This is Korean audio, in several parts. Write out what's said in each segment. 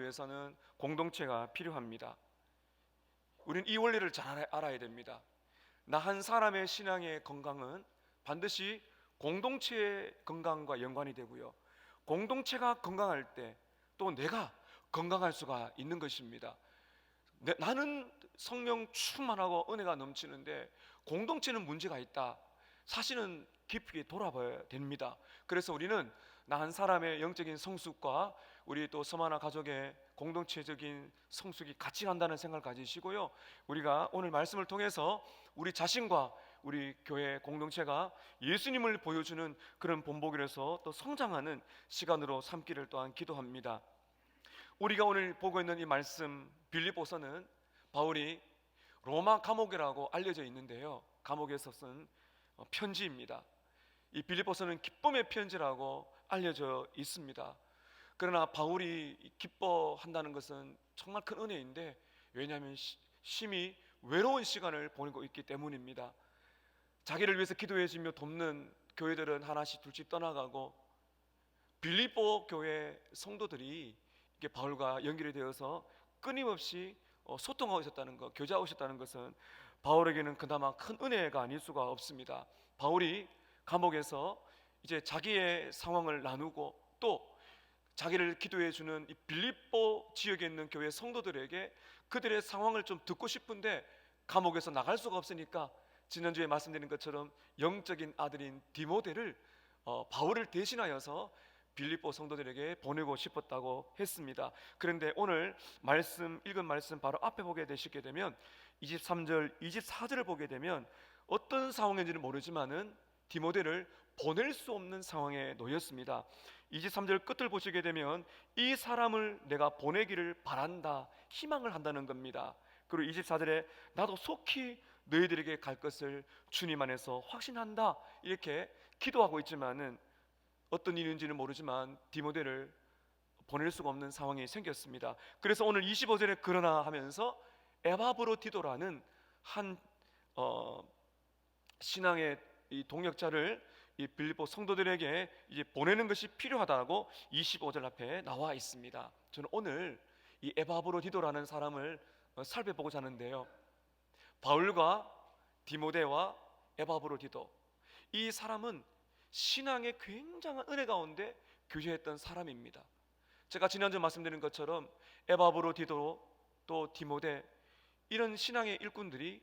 위해서는 공동체가 필요합니다. 우리는 이 원리를 잘 알아야 됩니다. 나 한 사람의 신앙의 건강은 반드시 공동체의 건강과 연관이 되고요, 공동체가 건강할 때 또 내가 건강할 수가 있는 것입니다. 나는 성령 충만하고 은혜가 넘치는데 공동체는 문제가 있다, 사실은 깊이 돌아봐야 됩니다. 그래서 우리는 나 한 사람의 영적인 성숙과 우리 또 서마나 가족의 공동체적인 성숙이 같이 간다는 생각을 가지시고요, 우리가 오늘 말씀을 통해서 우리 자신과 우리 교회 공동체가 예수님을 보여주는 그런 본보기로서 또 성장하는 시간으로 삼기를 또한 기도합니다. 우리가 오늘 보고 있는 이 말씀 빌립보서는 바울이 로마 감옥이라고 알려져 있는데요, 감옥에서 쓴 편지입니다. 이 빌립보서는 기쁨의 편지라고 알려져 있습니다. 그러나 바울이 기뻐한다는 것은 정말 큰 은혜인데, 왜냐하면 심히 외로운 시간을 보내고 있기 때문입니다. 자기를 위해서 기도해주며 돕는 교회들은 하나씩 둘씩 떠나가고, 빌립보 교회 성도들이 이게 바울과 연결이 되어서 끊임없이 소통하고 있었다는 것, 교제하고 있었다는 것은 바울에게는 그나마 큰 은혜가 아닐 수가 없습니다. 바울이 감옥에서 이제 자기의 상황을 나누고 또 자기를 기도해 주는 이 빌립보 지역에 있는 교회 성도들에게 그들의 상황을 좀 듣고 싶은데 감옥에서 나갈 수가 없으니까 지난주에 말씀드린 것처럼 영적인 아들인 디모데를 바울을 대신하여서 빌립보 성도들에게 보내고 싶었다고 했습니다. 그런데 오늘 읽은 말씀 바로 앞에 보게 되시게 되면 23절, 24절을 보게 되면 어떤 상황인지는 모르지만은 디모데를 보낼 수 없는 상황에 놓였습니다. 23절 끝을 보시게 되면 이 사람을 내가 보내기를 바란다, 희망을 한다는 겁니다. 그리고 24절에 나도 속히 너희들에게 갈 것을 주님 안에서 확신한다, 이렇게 기도하고 있지만은 어떤 일인지는 모르지만 디모데를 보낼 수가 없는 상황이 생겼습니다. 그래서 오늘 25절에 그러나 하면서 에바브로디도라는 한 신앙의 이 동역자를 이 빌립보 성도들에게 이제 보내는 것이 필요하다고 25절 앞에 나와 있습니다. 저는 오늘 이 에바브로디도라는 사람을 살펴보고자 하는데요, 바울과 디모데와 에바브로디도, 이 사람은 신앙의 굉장한 은혜 가운데 교제했던 사람입니다. 제가 지난주 말씀드린 것처럼 에바브로디도 또 디모데, 이런 신앙의 일꾼들이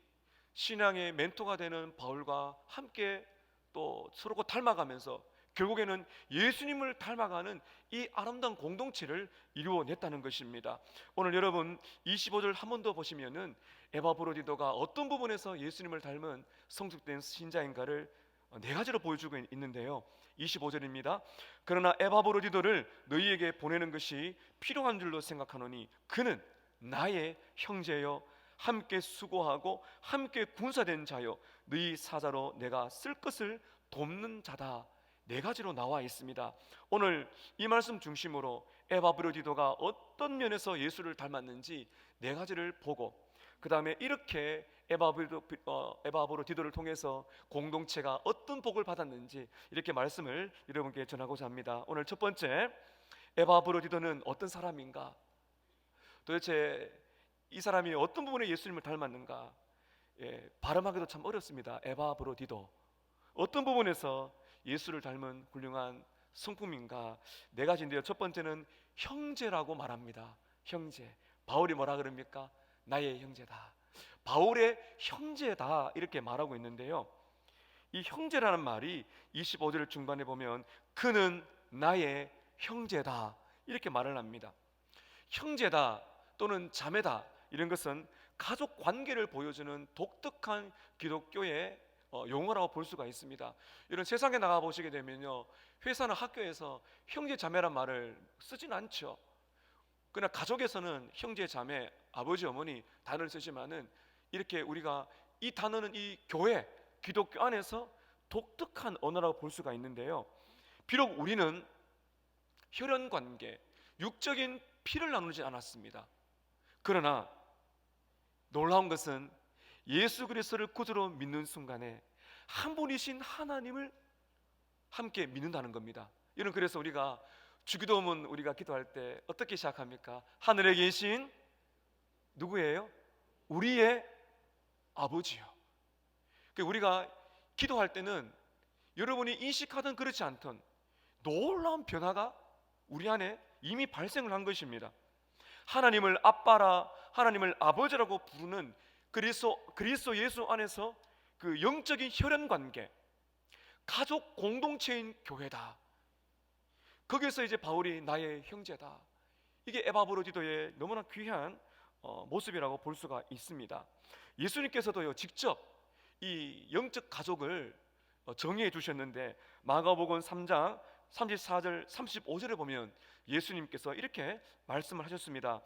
신앙의 멘토가 되는 바울과 함께 또 서로 닮아가면서 결국에는 예수님을 닮아가는 이 아름다운 공동체를 이루어냈다는 것입니다. 오늘 여러분 25절 한 번 더 보시면은 에바브로디도가 어떤 부분에서 예수님을 닮은 성숙된 신자인가를 네 가지로 보여주고 있는데요, 25절입니다. 그러나 에바브로디도를 너희에게 보내는 것이 필요한 줄로 생각하노니 그는 나의 형제여 함께 수고하고 함께 군사된 자여 너희 사자로 내가 쓸 것을 돕는 자다. 네 가지로 나와 있습니다. 오늘 이 말씀 중심으로 에바브로디도가 어떤 면에서 예수를 닮았는지 네 가지를 보고, 그 다음에 이렇게 에바브로디도를 통해서 공동체가 어떤 복을 받았는지 이렇게 말씀을 여러분께 전하고자 합니다. 오늘 첫 번째, 에바브로디도는 어떤 사람인가? 도대체 이 사람이 어떤 부분에 예수님을 닮았는가? 발음하기도 참 어렵습니다. 에바브로디도, 어떤 부분에서 예수를 닮은 훌륭한 성품인가? 네 가지인데요, 첫 번째는 형제라고 말합니다. 형제. 바울이 뭐라 그럽니까? 나의 형제다, 바울의 형제다, 이렇게 말하고 있는데요, 이 형제라는 말이 25절 중반에 보면 그는 나의 형제다, 이렇게 말을 합니다. 형제다 또는 자매다, 이런 것은 가족 관계를 보여주는 독특한 기독교의 용어라고 볼 수가 있습니다. 이런 세상에 나가 보시게 되면요, 회사나 학교에서 형제 자매란 말을 쓰진 않죠. 그러나 가족에서는 형제 자매, 아버지 어머니 단어를 쓰지만은 이렇게 우리가 이 단어는 이 교회, 기독교 안에서 독특한 언어라고 볼 수가 있는데요, 비록 우리는 혈연 관계, 육적인 피를 나누지 않았습니다. 그러나 놀라운 것은 예수 그리스도를 구주로 믿는 순간에 한 분이신 하나님을 함께 믿는다는 겁니다. 이런, 그래서 우리가 주기도문 우리가 기도할 때 어떻게 시작합니까? 하늘에 계신 누구예요? 우리의 아버지요. 우리가 기도할 때는 여러분이 인식하든 그렇지 않든 놀라운 변화가 우리 안에 이미 발생을 한 것입니다. 하나님을 아빠라, 하나님을 아버지라고 부르는 그리스도 예수 안에서 그 영적인 혈연 관계, 가족 공동체인 교회다. 거기서 이제 바울이 나의 형제다. 이게 에바브로디도의 너무나 귀한 모습이라고 볼 수가 있습니다. 예수님께서도요 직접 이 영적 가족을 정의해 주셨는데 마가복음 3장 34절 35절에 보면 예수님께서 이렇게 말씀을 하셨습니다.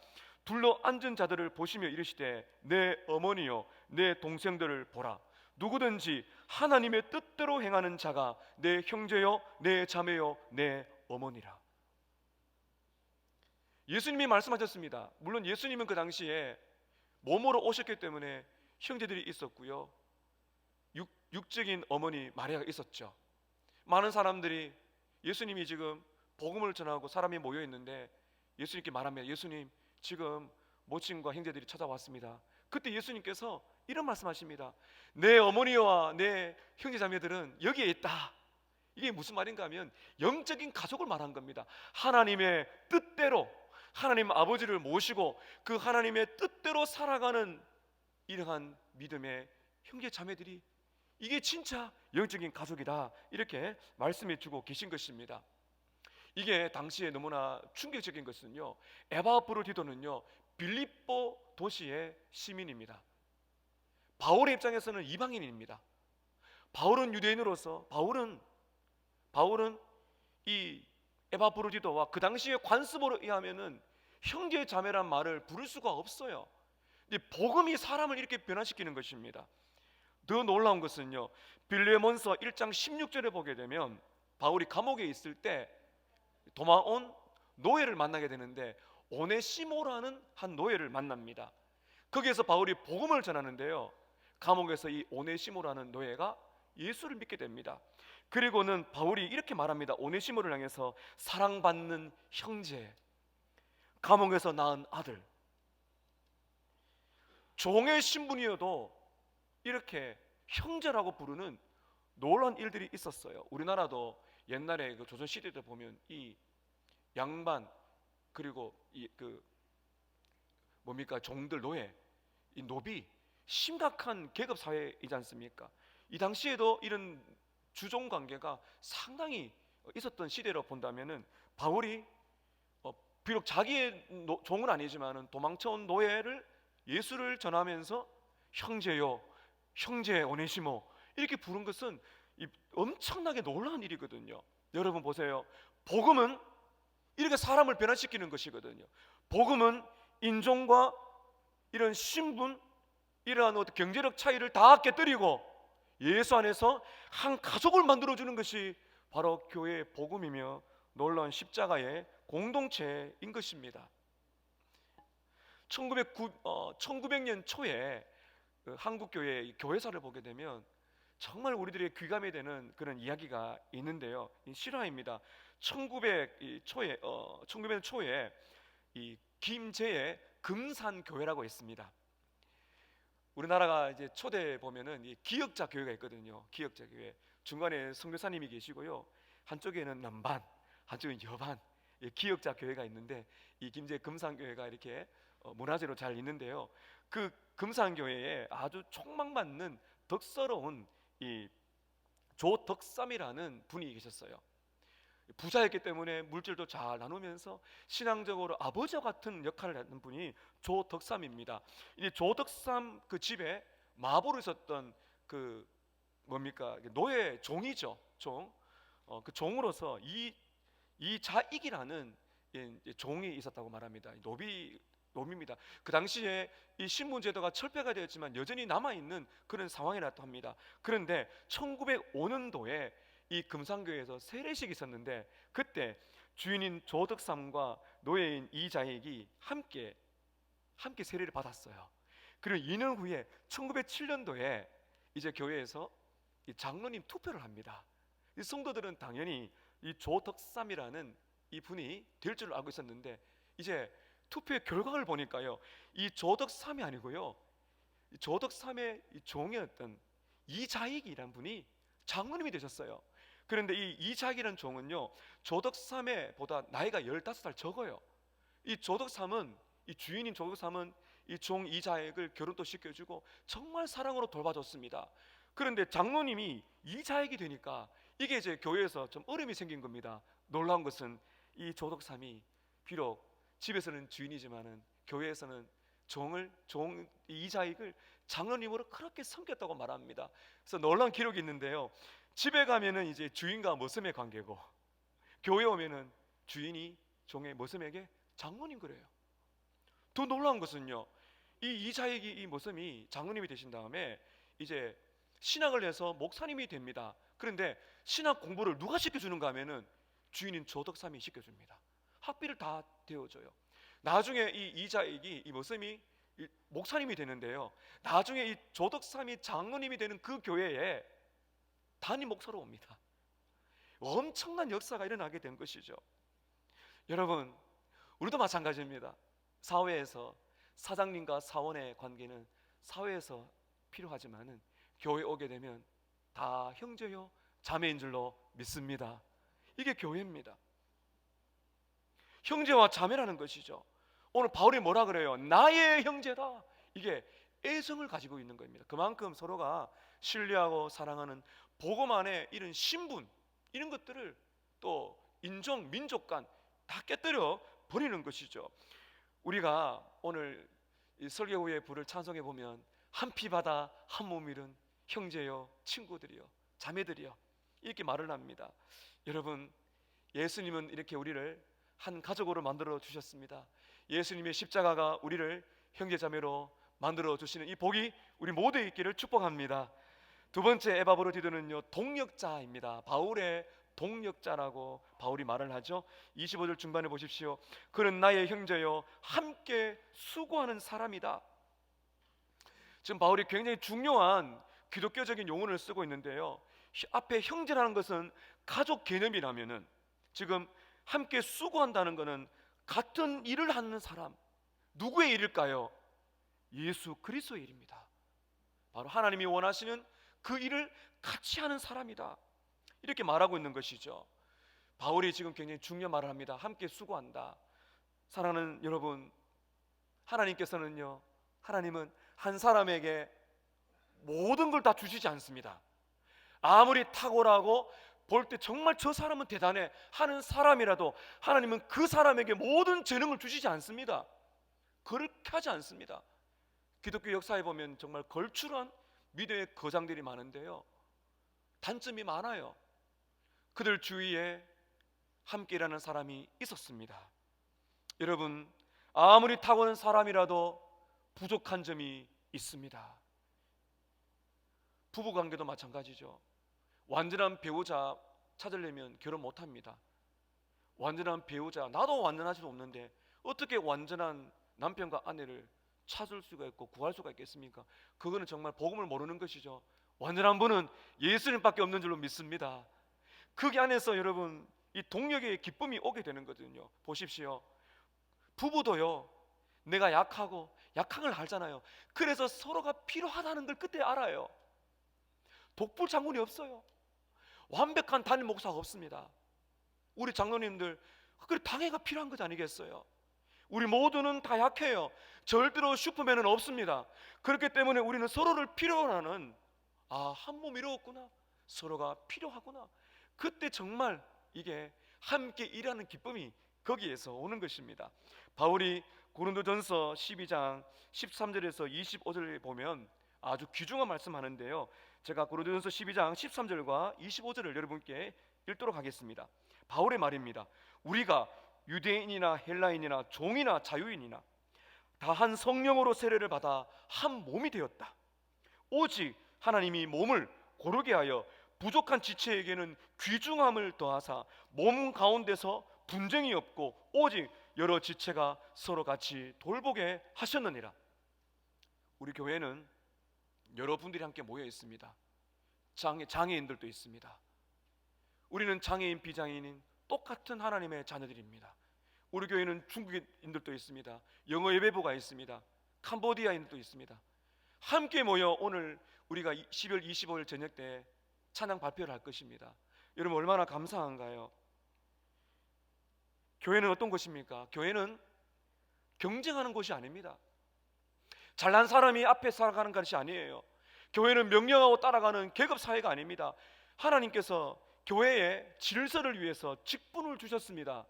둘러 앉은 자들을 보시며 이르시되 내 어머니요 내 동생들을 보라. 누구든지 하나님의 뜻대로 행하는 자가 내 형제요 내 자매요 내 어머니라. 예수님이 말씀하셨습니다. 물론 예수님은 그 당시에 몸으로 오셨기 때문에 형제들이 있었고요, 육적인 어머니 마리아가 있었죠. 많은 사람들이 예수님이 지금 복음을 전하고 사람이 모여 있는데 예수님께 말합니다. 예수님, 지금 모친과 형제들이 찾아왔습니다. 그때 예수님께서 이런 말씀하십니다. 내 어머니와 내 형제 자매들은 여기에 있다. 이게 무슨 말인가 하면 영적인 가족을 말한 겁니다. 하나님의 뜻대로 하나님 아버지를 모시고 그 하나님의 뜻대로 살아가는 이러한 믿음의 형제 자매들이, 이게 진짜 영적인 가족이다, 이렇게 말씀해 주고 계신 것입니다. 이게 당시에 너무나 충격적인 것은요, 에바브로디도는요 빌립보 도시의 시민입니다. 바울의 입장에서는 이방인입니다. 바울은 유대인으로서 바울은 이 에바브로디도와 그 당시의 관습으로 의하면은 형제 자매란 말을 부를 수가 없어요. 근데 복음이 사람을 이렇게 변화시키는 것입니다. 더 놀라운 것은요, 빌레몬서 1장 16절에 보게 되면 바울이 감옥에 있을 때 도마온 노예를 만나게 되는데 오네시모라는 한 노예를 만납니다. 거기에서 바울이 복음을 전하는데요, 감옥에서 이 오네시모라는 노예가 예수를 믿게 됩니다. 그리고는 바울이 이렇게 말합니다. 오네시모를 향해서 사랑받는 형제, 감옥에서 낳은 아들, 종의 신분이어도 이렇게 형제라고 부르는 놀라운 일들이 있었어요. 우리나라도 옛날에 그 조선 시대 때 보면 이 양반 그리고 이 종들, 노예, 이 노비, 심각한 계급 사회이지 않습니까? 이 당시에도 이런 주종 관계가 상당히 있었던 시대로 본다면은 바울이 비록 자기의 종은 아니지만은 도망쳐온 노예를 예수를 전하면서 형제요, 형제 오네시모 이렇게 부른 것은 엄청나게 놀라운 일이거든요. 여러분 보세요. 복음은 이렇게 사람을 변화시키는 것이거든요. 복음은 인종과 이런 신분, 이러한 경제력 차이를 다 깨뜨리고 예수 안에서 한 가족을 만들어주는 것이 바로 교회의 복음이며 놀라운 십자가의 공동체인 것입니다. 1900년 초에 한국교회의 교회사를 보게 되면 정말 우리들의 귀감이 되는 그런 이야기가 있는데요, 실화입니다. 1900년 초에 이 김제의 금산교회라고 있습니다. 우리나라가 이제 초대 보면은 이 기역자 교회가 있거든요. 기역자 교회 중간에 선교사님이 계시고요, 한쪽에는 남반, 한쪽에는 여반, 기역자 교회가 있는데 이 김제 금산교회가 이렇게 문화재로 잘 있는데요, 그 금산교회에 아주 촉망받는 덕스러운 이 조덕삼이라는 분이 계셨어요. 부자였기 때문에 물질도 잘 나누면서 신앙적으로 아버지와 같은 역할을 하는 분이 조덕삼입니다. 이 조덕삼 그 집에 마부로 있었던 그 노예 종이죠. 그 종으로서 이자익이라는 종이 있었다고 말합니다. 노비입니다. 그 당시에 이 신분제도가 철폐가 되었지만 여전히 남아있는 그런 상황이라고 합니다. 그런데 1905년도에 이 금산교회에서 세례식이 있었는데 그때 주인인 조덕삼과 노예인 이자익이 함께 세례를 받았어요. 그리고 2년 후에 1907년도에 이제 교회에서 이 장로님 투표를 합니다. 이 성도들은 당연히 이 조덕삼이라는 이 분이 될 줄 알고 있었는데 이제 투표의 결과를 보니까요, 이 조덕 3이 아니고요, 조덕 3의 종이었던 이자익이란 분이 장로님이 되셨어요. 그런데 이 이자익이라는 종은요, 조덕 3의 보다 나이가 15살 적어요. 이 조덕 3은, 이 주인인 조덕 3은 이 종 이자익을 결혼도 시켜주고 정말 사랑으로 돌봐줬습니다. 그런데 장로님이 이자익이 되니까 이게 이제 교회에서 좀 어려움이 생긴 겁니다. 놀라운 것은 이 조덕 3이 비록 집에서는 주인이지만은 교회에서는 종 이자익을 장로님으로 그렇게 섬겼다고 말합니다. 그래서 놀라운 기록이 있는데요, 집에 가면은 이제 주인과 모섬의 관계고, 교회 오면은 주인이 종의 모섬에게 장로님 그래요. 더 놀라운 것은요, 이 이자익이, 이 모섬이 장로님이 되신 다음에 이제 신학을 해서 목사님이 됩니다. 그런데 신학 공부를 누가 시켜주는가 하면은 주인인 조덕삼이 시켜줍니다. 학비를 다 대어줘요. 나중에 이 이자익이, 이 모섬이 목사님이 되는데요, 나중에 이 조덕삼이 장로님이 되는 그 교회에 담임 목사로 옵니다. 엄청난 역사가 일어나게 된 것이죠. 여러분, 우리도 마찬가지입니다. 사회에서 사장님과 사원의 관계는 사회에서 필요하지만은 교회 오게 되면 다 형제요 자매인 줄로 믿습니다. 이게 교회입니다. 형제와 자매라는 것이죠. 오늘 바울이 뭐라 그래요? 나의 형제다. 이게 애정을 가지고 있는 겁니다. 그만큼 서로가 신뢰하고 사랑하는 복음 안에 이런 신분, 이런 것들을 또 인종, 민족 간 다 깨뜨려 버리는 것이죠. 우리가 오늘 이 설교 후에 부를 찬송해 보면 한 피 바다 한 몸 이룬 형제요 친구들이요 자매들이요 이렇게 말을 합니다. 여러분, 예수님은 이렇게 우리를 한 가족으로 만들어 주셨습니다. 예수님의 십자가가 우리를 형제자매로 만들어 주시는 이 복이 우리 모두에 있기를 축복합니다. 두 번째 에바브로디도는요, 동역자입니다. 바울의 동역자라고 바울이 말을 하죠. 25절 중반에 보십시오. 그는 나의 형제요 함께 수고하는 사람이다. 지금 바울이 굉장히 중요한 기독교적인 용어를 쓰고 있는데요, 앞에 형제라는 것은 가족 개념이라면은 지금 함께 수고한다는 것은 같은 일을 하는 사람, 누구의 일일까요? 예수 그리스도의 일입니다. 바로 하나님이 원하시는 그 일을 같이 하는 사람이다, 이렇게 말하고 있는 것이죠. 바울이 지금 굉장히 중요한 말을 합니다. 함께 수고한다. 사랑하는 여러분, 하나님께서는요, 하나님은 한 사람에게 모든 걸 다 주시지 않습니다. 아무리 탁월하고 볼 때 정말 저 사람은 대단해 하는 사람이라도 하나님은 그 사람에게 모든 재능을 주시지 않습니다. 그렇게 하지 않습니다. 기독교 역사에 보면 정말 걸출한 믿음의 거장들이 많은데요, 단점이 많아요. 그들 주위에 함께 일하는 사람이 있었습니다. 여러분, 아무리 탁월한 사람이라도 부족한 점이 있습니다. 부부관계도 마찬가지죠. 완전한 배우자 찾으려면 결혼 못합니다. 완전한 배우자, 나도 완전하지도 없는데 어떻게 완전한 남편과 아내를 찾을 수가 있고 구할 수가 있겠습니까? 그거는 정말 복음을 모르는 것이죠. 완전한 분은 예수님밖에 없는 줄로 믿습니다. 그 안에서 여러분, 이 동력의 기쁨이 오게 되는 거거든요. 보십시오. 부부도요, 내가 약하고 약한 걸 알잖아요. 그래서 서로가 필요하다는 걸 그때 알아요. 독불 장군이 없어요. 완벽한 단임 목사가 없습니다. 우리 장로님들 그래 방해가 필요한 것 아니겠어요? 우리 모두는 다 약해요. 절대로 슈퍼맨은 없습니다. 그렇기 때문에 우리는 서로를 필요로 하는, 한 몸 이루었구나, 서로가 필요하구나, 그때 정말 이게 함께 일하는 기쁨이 거기에서 오는 것입니다. 바울이 고린도전서 12장 13절에서 25절에 보면 아주 귀중한 말씀하는데요, 제가 고린도전서 12장 13절과 25절을 여러분께 읽도록 하겠습니다. 바울의 말입니다. 우리가 유대인이나 헬라인이나 종이나 자유인이나 다 한 성령으로 세례를 받아 한 몸이 되었다. 오직 하나님이 몸을 고르게 하여 부족한 지체에게는 귀중함을 더하사 몸 가운데서 분쟁이 없고 오직 여러 지체가 서로 같이 돌보게 하셨느니라. 우리 교회는 여러분들이 함께 모여 있습니다. 장애인들도 있습니다. 우리는 장애인, 비장애인 똑같은 하나님의 자녀들입니다. 우리 교회는 중국인들도 있습니다. 영어 예배부가 있습니다. 캄보디아인들도 있습니다. 함께 모여 오늘 우리가 12월 25일 저녁 때 찬양 발표를 할 것입니다. 여러분 얼마나 감사한가요? 교회는 어떤 곳입니까? 교회는 경쟁하는 곳이 아닙니다. 잘난 사람이 앞에 살아가는 것이 아니에요. 교회는 명령하고 따라가는 계급 사회가 아닙니다. 하나님께서 교회에 질서를 위해서 직분을 주셨습니다.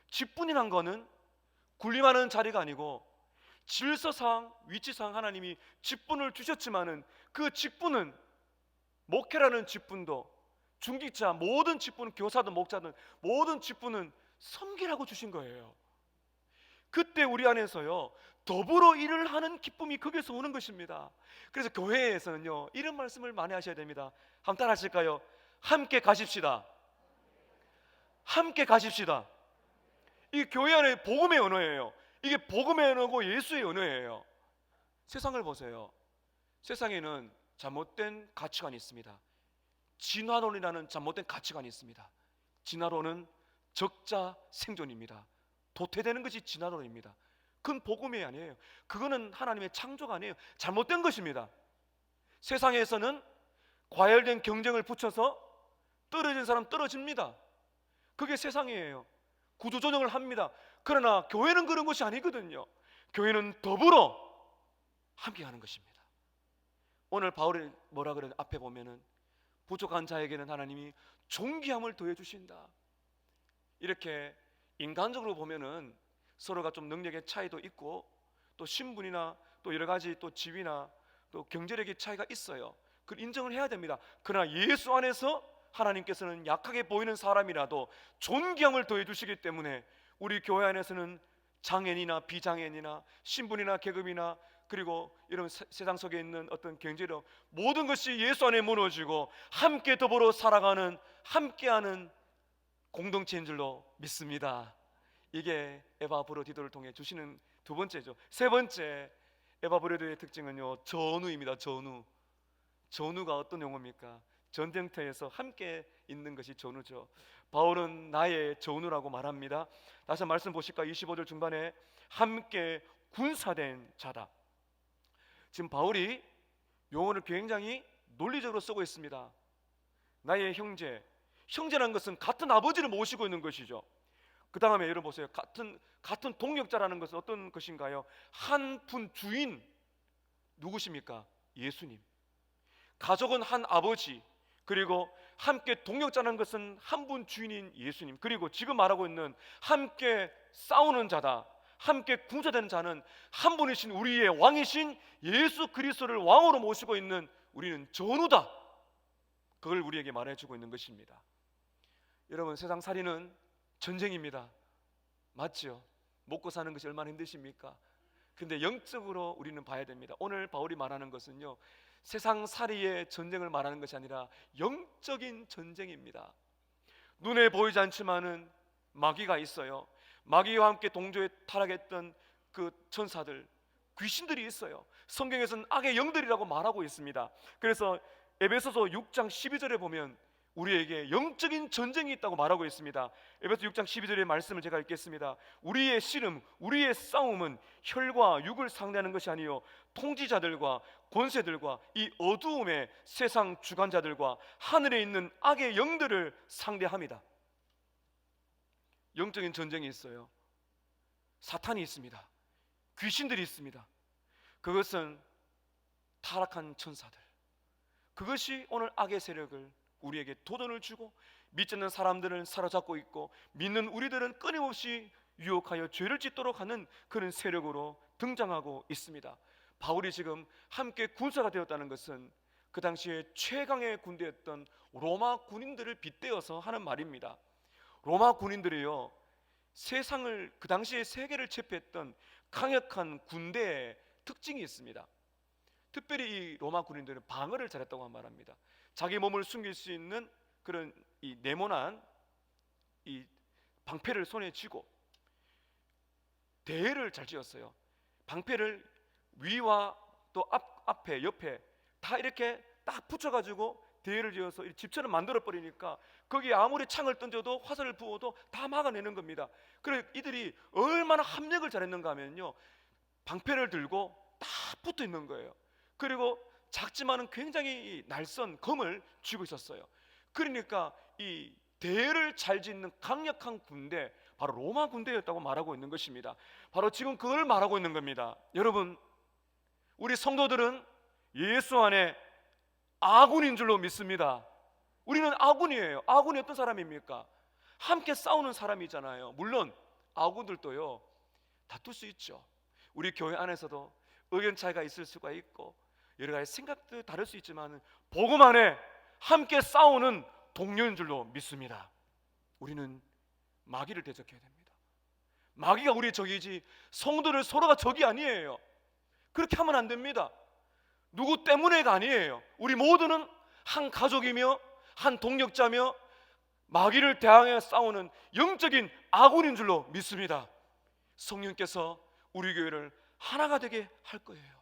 직분이란 거는 군림하는 자리가 아니고 질서상 위치상 하나님이 직분을 주셨지만은 그 직분은 목회라는 직분도 중직자 모든 직분, 교사든 목자든 모든 직분은 섬기라고 주신 거예요. 그때 우리 안에서요 더불어 일을 하는 기쁨이 거기서 오는 것입니다. 그래서 교회에서는요 이런 말씀을 많이 하셔야 됩니다. 한번 따라 하실까요? 함께 가십시다. 함께 가십시다. 이 교회 안에 복음의 언어예요. 이게 복음의 언어고 예수의 언어예요. 세상을 보세요. 세상에는 잘못된 가치관이 있습니다. 진화론이라는 잘못된 가치관이 있습니다. 진화론은 적자 생존입니다. 도태되는 것이 진화론입니다. 그건 복음이 아니에요. 그거는 하나님의 창조가 아니에요. 잘못된 것입니다. 세상에서는 과열된 경쟁을 붙여서 떨어진 사람 떨어집니다. 그게 세상이에요. 구조조정을 합니다. 그러나 교회는 그런 것이 아니거든요. 교회는 더불어 함께 하는 것입니다. 오늘 바울이 뭐라 그래요? 앞에 보면은 부족한 자에게는 하나님이 존귀함을 더해 주신다. 이렇게 인간적으로 보면은 서로가 좀 능력의 차이도 있고 또 신분이나 또 여러 가지 또 지위나 또 경제력의 차이가 있어요. 그걸 인정을 해야 됩니다. 그러나 예수 안에서 하나님께서는 약하게 보이는 사람이라도 존귀함을 더해 주시기 때문에 우리 교회 안에서는 장애인이나 비장애인이나 신분이나 계급이나 그리고 이런 세상 속에 있는 어떤 경제력 모든 것이 예수 안에 무너지고 함께 더불어 살아가는 함께하는 공동체인 줄로 믿습니다. 이게 에바브로디도를 통해 주시는 두 번째죠. 세 번째 에바브로디도의 특징은요 전우입니다. 전우가 어떤 용어입니까? 전쟁터에서 함께 있는 것이 전우죠. 바울은 나의 전우라고 말합니다. 다시 말씀 보실까? 25절 중반에 함께 군사된 자다. 지금 바울이 용어를 굉장히 논리적으로 쓰고 있습니다. 나의 형제라는 것은 같은 아버지를 모시고 있는 것이죠. 그 다음에 여러분 보세요. 같은 동역자라는 것은 어떤 것인가요? 한 분 주인 누구십니까? 예수님. 가족은 한 아버지, 그리고 함께 동역자라는 것은 한 분 주인인 예수님. 그리고 지금 말하고 있는 함께 싸우는 자다, 함께 군사되는 자는 한 분이신 우리의 왕이신 예수 그리스도를 왕으로 모시고 있는 우리는 전우다. 그걸 우리에게 말해주고 있는 것입니다. 여러분 세상살이는 전쟁입니다. 맞죠? 먹고 사는 것이 얼마나 힘드십니까? 근데 영적으로 우리는 봐야 됩니다. 오늘 바울이 말하는 것은요 세상살이의 전쟁을 말하는 것이 아니라 영적인 전쟁입니다. 눈에 보이지 않지만은 마귀가 있어요. 마귀와 함께 동조에 타락했던 그 천사들, 귀신들이 있어요. 성경에서는 악의 영들이라고 말하고 있습니다. 그래서 에베소서 6장 12절에 보면 우리에게 영적인 전쟁이 있다고 말하고 있습니다. 에베소 6장 12절의 말씀을 제가 읽겠습니다. 우리의 씨름, 우리의 싸움은 혈과 육을 상대하는 것이 아니요 통치자들과 권세들과 이 어두움의 세상 주관자들과 하늘에 있는 악의 영들을 상대합니다. 영적인 전쟁이 있어요. 사탄이 있습니다. 귀신들이 있습니다. 그것은 타락한 천사들, 그것이 오늘 악의 세력을 우리에게 도전을 주고 믿지 않는 사람들을 사로잡고 있고 믿는 우리들은 끊임없이 유혹하여 죄를 짓도록 하는 그런 세력으로 등장하고 있습니다. 바울이 지금 함께 군사가 되었다는 것은 그 당시에 최강의 군대였던 로마 군인들을 빗대어서 하는 말입니다. 로마 군인들이요 세상을 그 당시에 세계를 제패했던 강력한 군대의 특징이 있습니다. 특별히 이 로마 군인들은 방어를 잘했다고 말합니다. 자기 몸을 숨길 수 있는 그런 이 네모난 이 방패를 손에 쥐고 대를 잘 지었어요. 방패를 위와 또 앞에 옆에 다 이렇게 딱 붙여가지고 대회를 지어서 집처럼 만들어 버리니까 거기에 아무리 창을 던져도 화살을 부어도 다 막아내는 겁니다. 그래 이들이 얼마나 합력을 잘했는가 하면요, 방패를 들고 딱 붙어 있는 거예요. 그리고 작지만은 굉장히 날선 검을 쥐고 있었어요. 그러니까 이 대를 잘 짓는 강력한 군대, 바로 로마 군대였다고 말하고 있는 것입니다. 바로 지금 그걸 말하고 있는 겁니다. 여러분, 우리 성도들은 예수 안에 아군인 줄로 믿습니다. 우리는 아군이에요. 아군이 어떤 사람입니까? 함께 싸우는 사람이잖아요. 물론 아군들도요, 다툴 수 있죠. 우리 교회 안에서도 의견 차이가 있을 수가 있고 여러 가지 생각도 다를 수 있지만 복음 안에 함께 싸우는 동료인 줄로 믿습니다. 우리는 마귀를 대적해야 됩니다. 마귀가 우리의 적이지 성도들 서로가 적이 아니에요. 그렇게 하면 안 됩니다. 누구 때문에가 아니에요. 우리 모두는 한 가족이며 한 동력자며 마귀를 대항해 싸우는 영적인 아군인 줄로 믿습니다. 성령께서 우리 교회를 하나가 되게 할 거예요.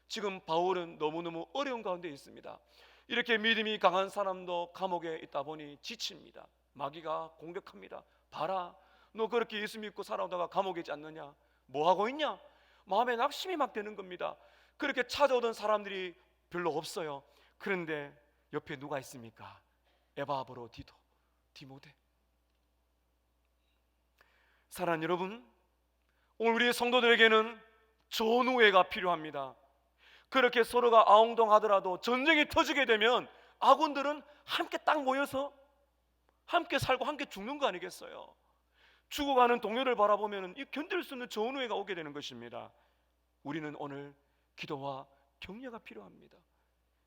지금 바울은 너무너무 어려운 가운데 있습니다. 이렇게 믿음이 강한 사람도 감옥에 있다 보니 지칩니다. 마귀가 공격합니다. 봐라, 너 그렇게 예수 믿고 살아오다가 감옥에 있지 않느냐? 뭐 하고 있냐? 마음에 낙심이 막 되는 겁니다. 그렇게 찾아오던 사람들이 별로 없어요. 그런데 옆에 누가 있습니까? 에바브로디도, 디모데. 사랑하는 여러분, 오늘 우리 성도들에게는 전우회가 필요합니다. 그렇게 서로가 아웅동하더라도 전쟁이 터지게 되면 아군들은 함께 딱 모여서 함께 살고 함께 죽는 거 아니겠어요? 죽어가는 동료를 바라보면 이 견딜 수 없는 전우회가 오게 되는 것입니다. 우리는 오늘 기도와 격려가 필요합니다.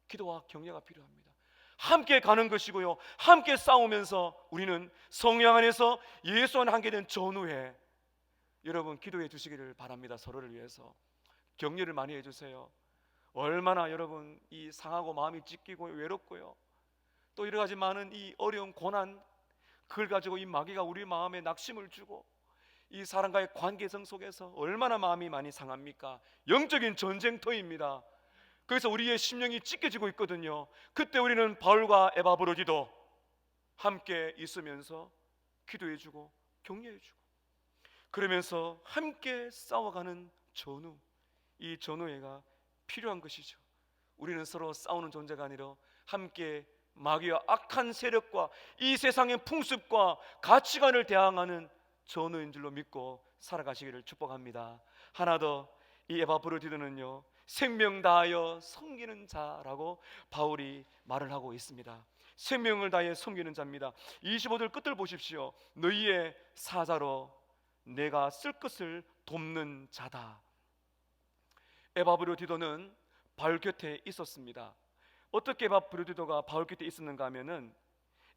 기도와 격려가 필요합니다. 함께 가는 것이고요, 함께 싸우면서 우리는 성령 안에서 예수 안에 함께 된 전우회, 여러분 기도해 주시기를 바랍니다. 서로를 위해서 격려를 많이 해주세요. 얼마나 여러분 이 상하고 마음이 찢기고 외롭고요, 또 여러 가지 많은 이 어려운 고난, 그걸 가지고 이 마귀가 우리 마음에 낙심을 주고 이 사람과의 관계성 속에서 얼마나 마음이 많이 상합니까? 영적인 전쟁터입니다. 그래서 우리의 심령이 찢겨지고 있거든요. 그때 우리는 바울과 에바브로디도 함께 있으면서 기도해주고 격려해주고 그러면서 함께 싸워가는 전우, 이 전우회가 필요한 것이죠. 우리는 서로 싸우는 존재가 아니라 함께 마귀와 악한 세력과 이 세상의 풍습과 가치관을 대항하는 전우인 줄로 믿고 살아가시기를 축복합니다. 하나 더, 이 에바브로디도는요, 생명 다하여 섬기는 자라고 바울이 말을 하고 있습니다. 생명을 다해 섬기는 자입니다. 25절 끝을 보십시오. 너희의 사자로 내가 쓸 것을 돕는 자다. 에바브로디도는 바울 곁에 있었습니다. 어떻게 에바브로디도가 바울 곁에 있었는가 하면은,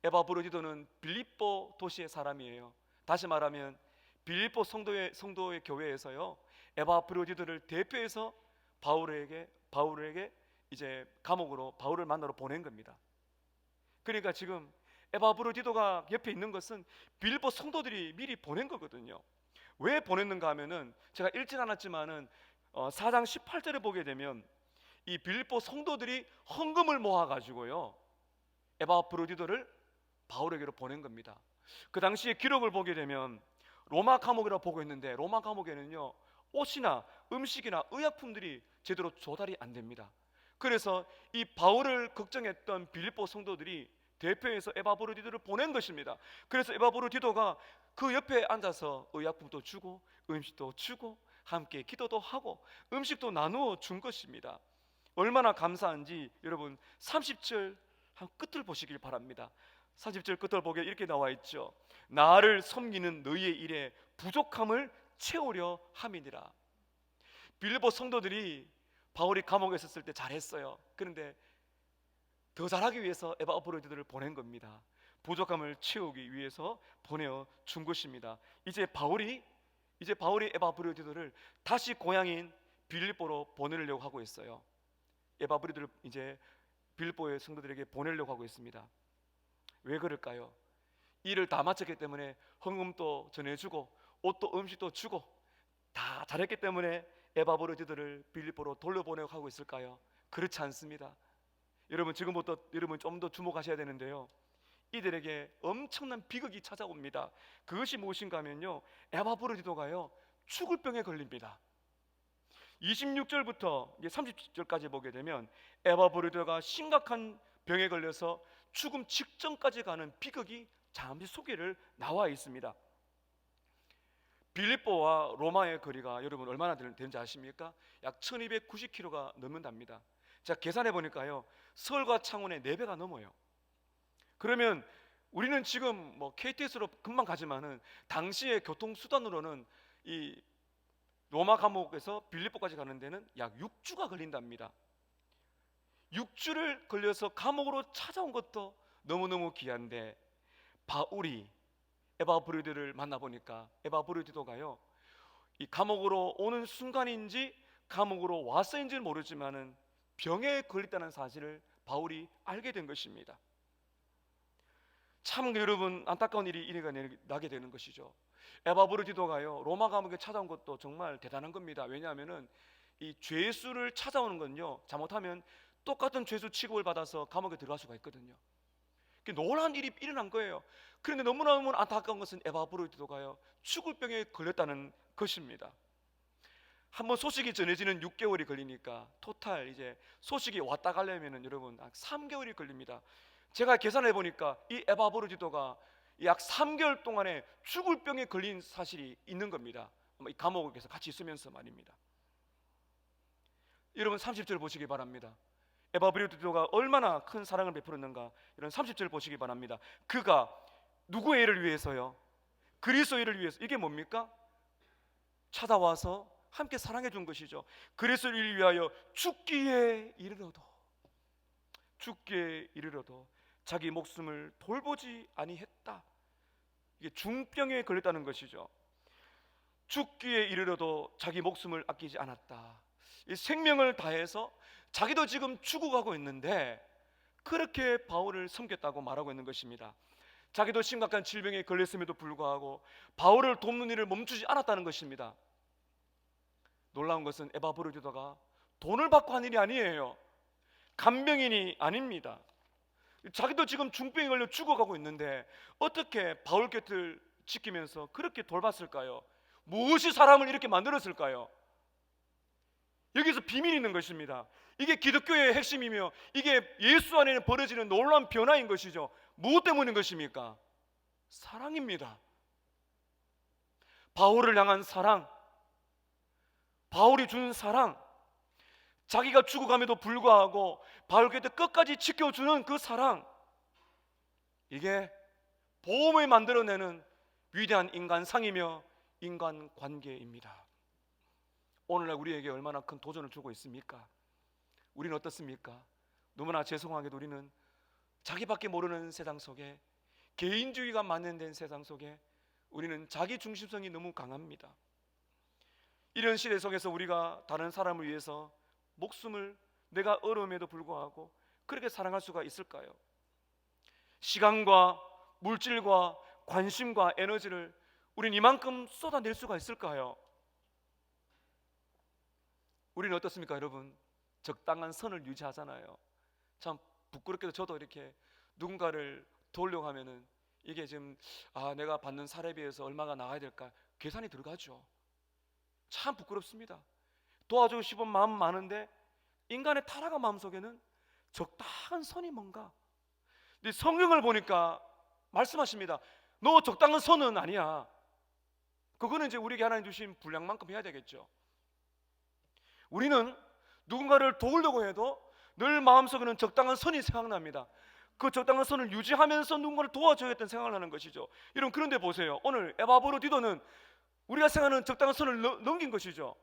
에바브로디도는 빌립보 도시의 사람이에요. 다시 말하면 빌립보 성도의 교회에서요, 에바브로디도를 대표해서 바울에게 이제 감옥으로 바울을 만나러 보낸 겁니다. 그러니까 지금 에바브로디도가 옆에 있는 것은 빌립보 성도들이 미리 보낸 거거든요. 왜 보냈는가 하면은, 제가 읽진 않았지만은 4장 18절에 보게 되면 이 빌립보 성도들이 헌금을 모아가지고요, 에바브로디도를 바울에게로 보낸 겁니다. 그 당시에 기록을 보게 되면 로마 감옥이라고 보고 있는데, 로마 감옥에는요 옷이나 음식이나 의약품들이 제대로 조달이 안 됩니다. 그래서 이 바울을 걱정했던 빌립보 성도들이 대표해서 에바브로디도를 보낸 것입니다. 그래서 에바브로디도가 그 옆에 앉아서 의약품도 주고 음식도 주고 함께 기도도 하고 음식도 나누어 준 것입니다. 얼마나 감사한지 여러분 30절 한 끝을 보시길 바랍니다. 30절 끝을 보게 이렇게 나와 있죠. 나를 섬기는 너희의 일에 부족함을 채우려 함이니라. 빌립보 성도들이 바울이 감옥에 있었을 때 잘했어요. 그런데 더 잘하기 위해서 에바브로디도를 보낸 겁니다. 부족함을 채우기 위해서 보내어 준 것입니다. 이제 바울이 에바브로디도를 다시 고향인 빌립보로 보내려고 하고 있어요. 에바브로디도를 이제 빌립보의 성도들에게 보내려고 하고 있습니다. 왜 그럴까요? 일을 다 마쳤기 때문에 헌금도 전해주고 옷도 음식도 주고 다 잘했기 때문에 에바브로디도를 빌립보로 돌려보내고 하고 있을까요? 그렇지 않습니다. 여러분 지금부터 여러분 좀 더 주목하셔야 되는데요, 이들에게 엄청난 비극이 찾아옵니다. 그것이 무엇인가 하면요, 에바브르디도가요 죽을 병에 걸립니다. 26절부터 30절까지 보게 되면 에바브르디도가 심각한 병에 걸려서 죽음 직전까지 가는 비극이 잠시 소개를 나와 있습니다. 빌립보와 로마의 거리가 여러분 얼마나 되는지 아십니까? 약 1290km가 넘는답니다. 제가 계산해 보니까요, 서울과 창원의 4배가 넘어요. 그러면 우리는 지금 뭐 KTX로 금방 가지만은 당시의 교통수단으로는 이 로마 감옥에서 빌립보까지 가는 데는 약 6주가 걸린답니다. 6주를 걸려서 감옥으로 찾아온 것도 너무너무 귀한데, 바울이 에바브르디도를 만나보니까 에바브르디도가요 이 감옥으로 오는 순간인지 감옥으로 와서인지는 모르지만은 병에 걸렸다는 사실을 바울이 알게 된 것입니다. 참 여러분 안타까운 일이 나게 되는 것이죠. 에바브르디도가요 로마 감옥에 찾아온 것도 정말 대단한 겁니다. 왜냐하면은 이 죄수를 찾아오는 건요, 잘못하면 똑같은 죄수 취급을 받아서 감옥에 들어갈 수가 있거든요. 놀라운 일이 일어난 거예요. 그런데 너무너무 안타까운 것은 에바브르디도가요 죽을 병에 걸렸다는 것입니다. 한번 소식이 전해지는 6개월이 걸리니까 토탈 이제 소식이 왔다 가려면은 여러분 3개월이 걸립니다. 제가 계산해 보니까 이 에바브르디도가 약 3개월 동안에 죽을 병에 걸린 사실이 있는 겁니다. 이 감옥에서 같이 있으면서 말입니다. 여러분 30절 보시기 바랍니다. 에바브르디도가 얼마나 큰 사랑을 베풀었는가, 이런 30절 보시기 바랍니다. 그가 누구의 일을 위해서요? 그리스도의 일을 위해서. 이게 뭡니까? 찾아와서 함께 사랑해 준 것이죠. 그리스도의 일을 위하여 죽기에 이르러도 자기 목숨을 돌보지 아니했다. 이게 중병에 걸렸다는 것이죠. 죽기에 이르러도 자기 목숨을 아끼지 않았다. 이 생명을 다해서 자기도 지금 죽어가고 있는데 그렇게 바울을 섬겼다고 말하고 있는 것입니다. 자기도 심각한 질병에 걸렸음에도 불구하고 바울을 돕는 일을 멈추지 않았다는 것입니다. 놀라운 것은 에바브르디도가 돈을 받고 한 일이 아니에요. 간병인이 아닙니다. 자기도 지금 중병에 걸려 죽어가고 있는데 어떻게 바울 곁을 지키면서 그렇게 돌봤을까요? 무엇이 사람을 이렇게 만들었을까요? 여기서 비밀이 있는 것입니다. 이게 기독교의 핵심이며 이게 예수 안에는 벌어지는 놀라운 변화인 것이죠. 무엇 때문인 것입니까? 사랑입니다. 바울을 향한 사랑, 바울이 준 사랑, 자기가 죽어감에도 불구하고 바울 곁에 끝까지 지켜주는 그 사랑, 이게 보험을 만들어내는 위대한 인간상이며 인간관계입니다. 오늘날 우리에게 얼마나 큰 도전을 주고 있습니까? 우리는 어떻습니까? 너무나 죄송하게도 우리는 자기밖에 모르는 세상 속에, 개인주의가 만연된 세상 속에 우리는 자기 중심성이 너무 강합니다. 이런 시대 속에서 우리가 다른 사람을 위해서 목숨을, 내가 어려움에도 불구하고 그렇게 사랑할 수가 있을까요? 시간과 물질과 관심과 에너지를 우리는 이만큼 쏟아낼 수가 있을까요? 우리는 어떻습니까 여러분? 적당한 선을 유지하잖아요. 참 부끄럽게도 저도 이렇게 누군가를 도우려고 하면은 이게 지금 내가 받는 사례에 비해서 얼마가 나가야 될까 계산이 들어가죠. 참 부끄럽습니다. 도와주고 싶은 마음 많은데 인간의 타락한 마음속에는 적당한 선이 뭔가. 근데 성경을 보니까 말씀하십니다. 너 적당한 선은 아니야. 그거는 이제 우리에게 하나님 주신 분량만큼 해야 되겠죠. 우리는 누군가를 도우려고 해도 늘 마음속에는 적당한 선이 생각납니다. 그 적당한 선을 유지하면서 누군가를 도와줘야겠다는 생각을 하는 것이죠. 여러분 그런데 보세요. 오늘 에바브르디도는 우리가 생각하는 적당한 선을 넘긴 것이죠.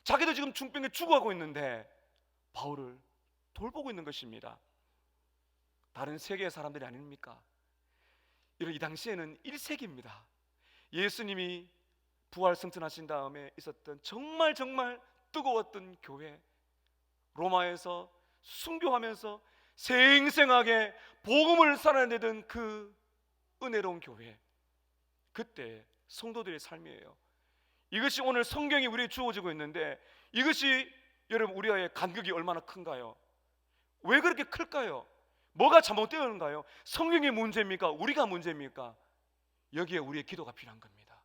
자기도 지금 중병에 죽어가고 있는데 바울을 돌보고 있는 것입니다. 다른 세계의 사람들이 아닙니까? 이 당시에는 1세기입니다. 예수님이 부활 승천하신 다음에 있었던 정말 뜨거웠던 교회, 로마에서 순교하면서 생생하게 복음을 살아내던 그 은혜로운 교회, 그때 성도들의 삶이에요. 이것이 오늘 성경이 우리에게 주어지고 있는데 이것이 여러분 우리와의 간격이 얼마나 큰가요? 왜 그렇게 클까요? 뭐가 잘못되었는가요? 성경의 문제입니까? 우리가 문제입니까? 여기에 우리의 기도가 필요한 겁니다.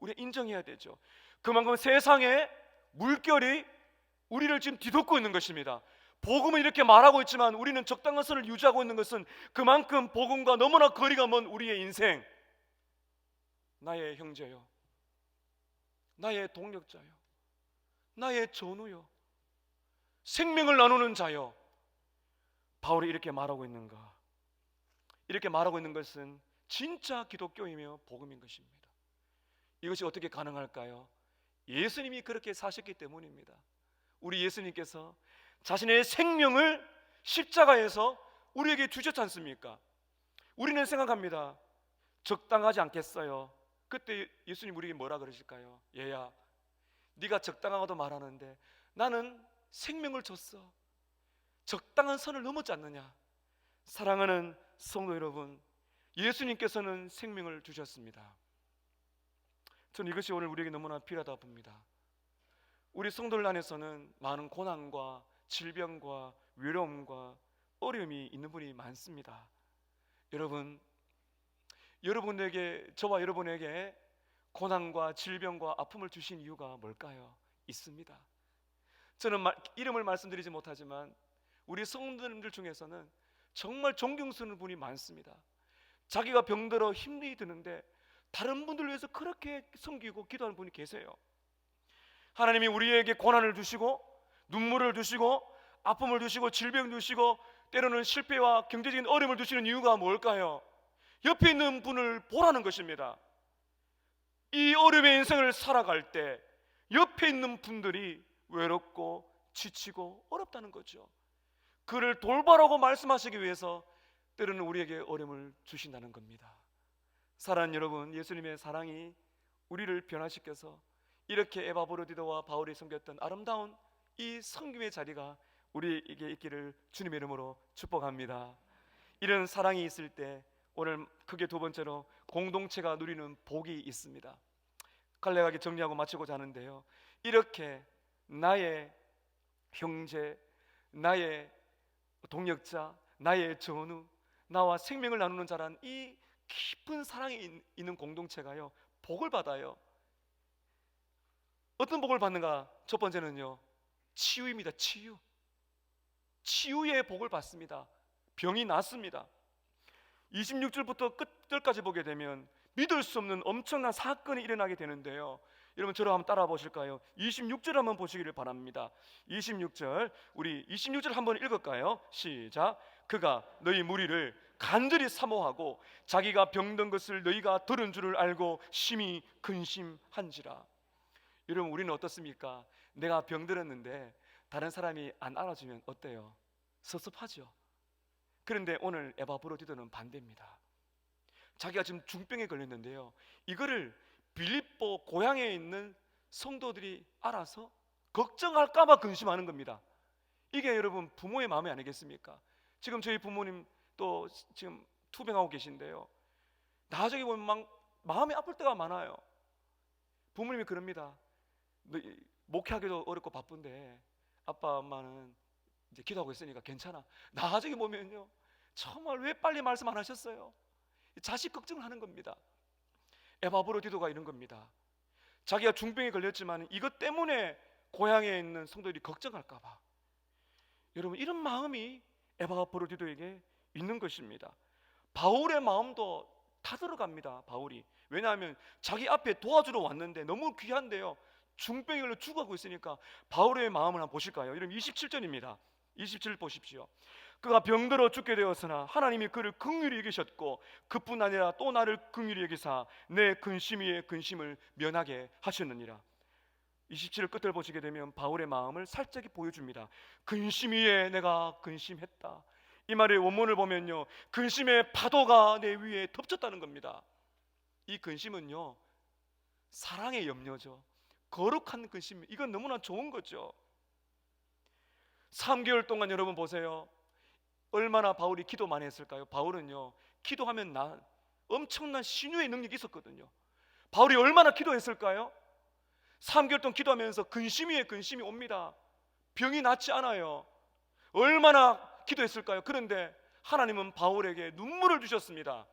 우리가 인정해야 되죠. 그만큼 세상에 물결이 우리를 지금 뒤덮고 있는 것입니다. 복음은 이렇게 말하고 있지만 우리는 적당한 선을 유지하고 있는 것은 그만큼 복음과 너무나 거리가 먼 우리의 인생, 나의 형제요, 나의 동력자요, 나의 전우요, 생명을 나누는 자요, 바울이 이렇게 말하고 있는가? 이렇게 말하고 있는 것은 진짜 기독교이며 복음인 것입니다. 이것이 어떻게 가능할까요? 예수님이 그렇게 사셨기 때문입니다. 우리 예수님께서 자신의 생명을 십자가에서 우리에게 주셨지 않습니까? 우리는 생각합니다. 적당하지 않겠어요? 그때 예수님 우리에게 뭐라 그러실까요? 얘야, 네가 적당하다고 말하는데 나는 생명을 줬어. 적당한 선을 넘었지 않느냐? 사랑하는 성도 여러분, 예수님께서는 생명을 주셨습니다. 저는 이것이 오늘 우리에게 너무나 필요하다 봅니다. 우리 성도들 안에서는 많은 고난과 질병과 외로움과 어려움이 있는 분이 많습니다. 여러분에게, 저와 여러분에게 고난과 질병과 아픔을 주신 이유가 뭘까요? 있습니다. 저는 이름을 말씀드리지 못하지만 우리 성도님들 중에서는 정말 존경스러운 분이 많습니다. 자기가 병들어 힘이 드는데 다른 분들을 위해서 그렇게 섬기고 기도하는 분이 계세요. 하나님이 우리에게 고난을 주시고 눈물을 주시고 아픔을 주시고 질병 주시고 때로는 실패와 경제적인 어려움을 주시는 이유가 뭘까요? 옆에 있는 분을 보라는 것입니다. 이 어려움의 인생을 살아갈 때 옆에 있는 분들이 외롭고 지치고 어렵다는 거죠. 그를 돌보라고 말씀하시기 위해서 때로는 우리에게 어려움을 주신다는 겁니다. 사랑하는 여러분, 예수님의 사랑이 우리를 변화시켜서 이렇게 에바브로디도와 바울이 섬겼던 아름다운 이 섬김의 자리가 우리에게 있기를 주님의 이름으로 축복합니다. 이런 사랑이 있을 때 오늘 크게 두 번째로 공동체가 누리는 복이 있습니다. 간략하게 정리하고 마치고자 하는데요, 이렇게 나의 형제, 나의 동역자, 나의 전우, 나와 생명을 나누는 자란 이 깊은 사랑이 있는 공동체가요, 복을 받아요. 어떤 복을 받는가? 첫 번째는요, 치유입니다. 치유의 복을 받습니다. 병이 낫습니다. 26절부터 끝절까지 보게 되면 믿을 수 없는 엄청난 사건이 일어나게 되는데요, 여러분 저를 한번 따라 보실까요? 26절 한번 보시기를 바랍니다. 26절, 우리 26절 한번 읽을까요? 시작. 그가 너희 무리를 간절히 사모하고 자기가 병든 것을 너희가 들은 줄을 알고 심히 근심한지라. 여러분, 우리는 어떻습니까? 내가 병들었는데 다른 사람이 안 알아주면 어때요? 섭섭하죠. 그런데 오늘 에바브로디도는 반대입니다. 자기가 지금 중병에 걸렸는데요, 이거를 빌립보 고향에 있는 성도들이 알아서 걱정할까봐 근심하는 겁니다. 이게 여러분 부모의 마음이 아니겠습니까? 지금 저희 부모님 또 지금 투병하고 계신데요, 나중에 보면 막 마음이 아플 때가 많아요. 부모님이 그럽니다. 목회하기도 어렵고 바쁜데 아빠 엄마는 이제 기도하고 있으니까 괜찮아. 나중에 보면요, 정말 왜 빨리 말씀 안 하셨어요? 자식 걱정을 하는 겁니다. 에바브로디도가 이런 겁니다. 자기가 중병에 걸렸지만 이것 때문에 고향에 있는 성도들이 걱정할까 봐. 여러분, 이런 마음이 에바브로디도에게 있는 것입니다. 바울의 마음도 다 들어갑니다. 바울이. 왜냐하면 자기 앞에 도와주러 왔는데 너무 귀한데요, 중병에 걸려 죽어가고 있으니까 바울의 마음을 한번 보실까요? 여러분 27절입니다. 27절 보십시오. 그가 병들어 죽게 되었으나 하나님이 그를 긍휼히 여기셨고 그뿐 아니라 또 나를 긍휼히 여기사 내 근심 위에 근심을 면하게 하셨느니라. 27절 끝을 보시게 되면 바울의 마음을 살짝 보여줍니다. 근심 위에 내가 근심했다. 이 말의 원문을 보면요, 근심의 파도가 내 위에 덮쳤다는 겁니다. 이 근심은요, 사랑의 염려죠. 거룩한 근심. 이건 너무나 좋은 거죠. 3개월 동안 여러분 보세요, 얼마나 바울이 기도 많이 했을까요? 바울은요, 기도하면 엄청난 신유의 능력이 있었거든요. 바울이 얼마나 기도했을까요? 3개월 동안 기도하면서 근심 위에 근심이 옵니다. 병이 낫지 않아요. 얼마나 기도했을까요? 그런데 하나님은 바울에게 눈물을 주셨습니다.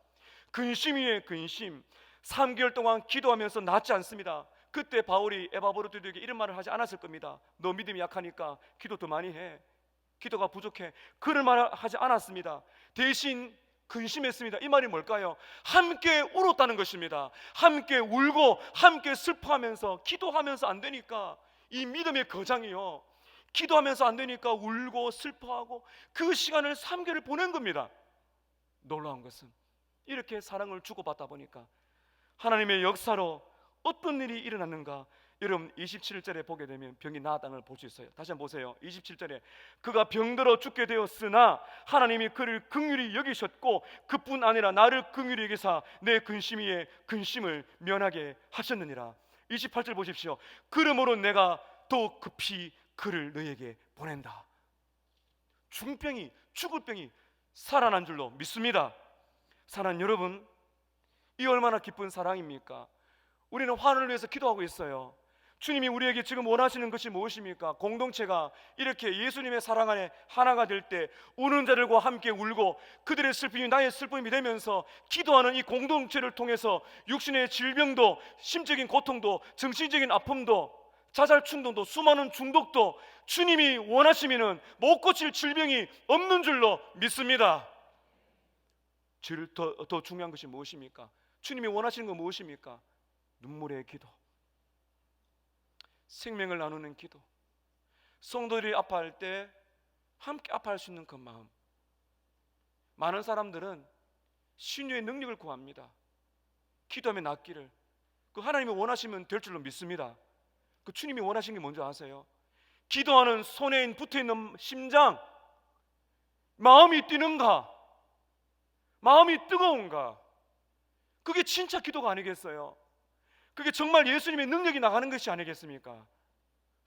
근심 위에 근심. 3개월 동안 기도하면서 낫지 않습니다. 그때 바울이 에바브로드에게 이런 말을 하지 않았을 겁니다. 너 믿음이 약하니까 기도 더 많이 해, 기도가 부족해, 그런 말을 하지 않았습니다. 대신 근심했습니다. 이 말이 뭘까요? 함께 울었다는 것입니다. 함께 울고 함께 슬퍼하면서, 기도하면서 안 되니까 이 믿음의 거장이요, 기도하면서 안 되니까 울고 슬퍼하고 그 시간을 3개월을 보낸 겁니다. 놀라운 것은 이렇게 사랑을 주고받다 보니까 하나님의 역사로 어떤 일이 일어났는가? 여러분 27절에 보게 되면 병이 나았다는 걸 볼 수 있어요. 다시 한번 보세요. 27절에 그가 병들어 죽게 되었으나 하나님이 그를 긍휼히 여기셨고 그뿐 아니라 나를 긍휼히 여기사 내 근심 위에 근심을 면하게 하셨느니라. 28절 보십시오. 그러므로 내가 더 급히 그를 너에게 보낸다. 죽을 병이 살아난 줄로 믿습니다. 사랑하는 여러분, 이 얼마나 기쁜 사랑입니까? 우리는 환우를 위해서 기도하고 있어요. 주님이 우리에게 지금 원하시는 것이 무엇입니까? 공동체가 이렇게 예수님의 사랑 안에 하나가 될 때 우는 자들과 함께 울고 그들의 슬픔이 나의 슬픔이 되면서 기도하는 이 공동체를 통해서 육신의 질병도, 심적인 고통도, 정신적인 아픔도, 자살 충동도, 수많은 중독도 주님이 원하시면은 못 고칠 질병이 없는 줄로 믿습니다. 더 중요한 것이 무엇입니까? 주님이 원하시는 건 무엇입니까? 눈물의 기도, 생명을 나누는 기도, 성도들이 아파할 때 함께 아파할 수 있는 그 마음. 많은 사람들은 신유의 능력을 구합니다. 기도하면 낫기를. 그 하나님이 원하시면 될 줄로 믿습니다. 그 주님이 원하시는 게 뭔지 아세요? 기도하는 손에 붙어있는 심장, 마음이 뛰는가, 마음이 뜨거운가, 그게 진짜 기도가 아니겠어요? 그게 정말 예수님의 능력이 나가는 것이 아니겠습니까?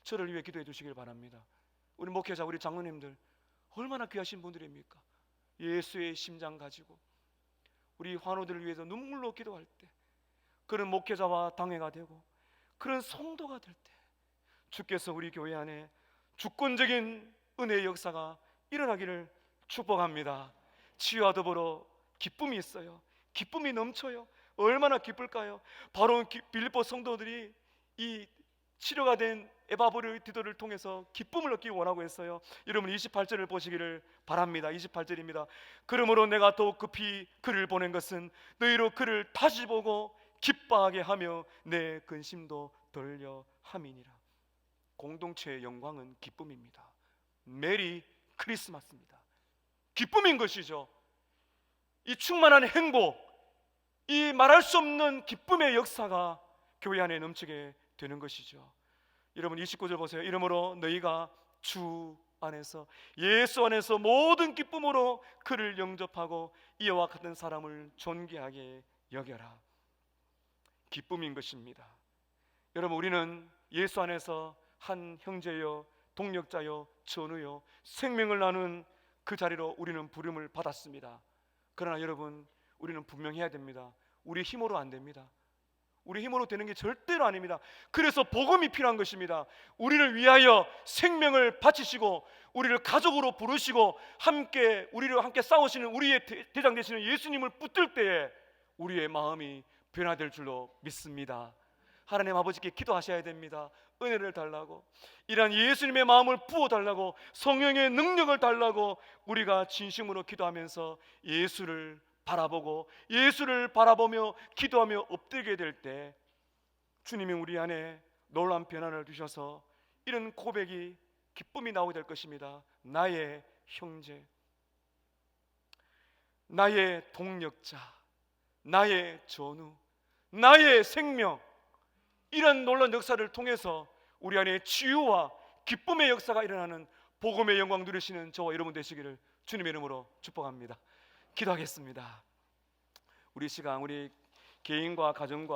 저를 위해 기도해 주시길 바랍니다. 우리 목회자, 우리 장로님들 얼마나 귀하신 분들입니까? 예수의 심장 가지고 우리 환우들을 위해서 눈물로 기도할 때, 그런 목회자와 당회가 되고 그런 성도가 될 때 주께서 우리 교회 안에 주권적인 은혜의 역사가 일어나기를 축복합니다. 치유와 더불어 기쁨이 있어요. 기쁨이 넘쳐요. 얼마나 기쁠까요? 바로 빌립보 성도들이 이 치료가 된 에바브로디도를 통해서 기쁨을 얻기 원하고 했어요. 여러분 28절을 보시기를 바랍니다. 28절입니다. 그러므로 내가 더욱 급히 그를 보낸 것은 너희로 그를 다시 보고 기뻐하게 하며 내 근심도 덜려 함이니라. 공동체의 영광은 기쁨입니다. 메리 크리스마스입니다. 기쁨인 것이죠. 이 충만한 행복, 이 말할 수 없는 기쁨의 역사가 교회 안에 넘치게 되는 것이죠. 여러분 29절 보세요. 이러므로 너희가 주 안에서, 예수 안에서 모든 기쁨으로 그를 영접하고 이와 같은 사람을 존귀하게 여겨라. 기쁨인 것입니다. 여러분 우리는 예수 안에서 한 형제요, 동력자요, 전우요, 생명을 나눈 그 자리로 우리는 부름을 받았습니다. 그러나 여러분 우리는 분명히 해야 됩니다. 우리 힘으로 안 됩니다. 우리 힘으로 되는 게 절대로 아닙니다. 그래서 복음이 필요한 것입니다. 우리를 위하여 생명을 바치시고 우리를 가족으로 부르시고 우리를 함께 싸우시는 우리의 대장 되시는 예수님을 붙들 때에 우리의 마음이 변화될 줄로 믿습니다. 하나님 아버지께 기도하셔야 됩니다. 은혜를 달라고, 이러한 예수님의 마음을 부어달라고, 성령의 능력을 달라고 우리가 진심으로 기도하면서 예수를 바라보고 예수를 바라보며 기도하며 엎드리게 될 때 주님이 우리 안에 놀라운 변화를 주셔서 이런 고백이, 기쁨이 나오게 될 것입니다. 나의 형제, 나의 동력자, 나의 전우, 나의 생명, 이런 놀라운 역사를 통해서 우리 안에 치유와 기쁨의 역사가 일어나는 복음의 영광 누리시는 저와 여러분 되시기를 주님의 이름으로 축복합니다. 기도하겠습니다. 우리 시간, 우리 개인과 가정과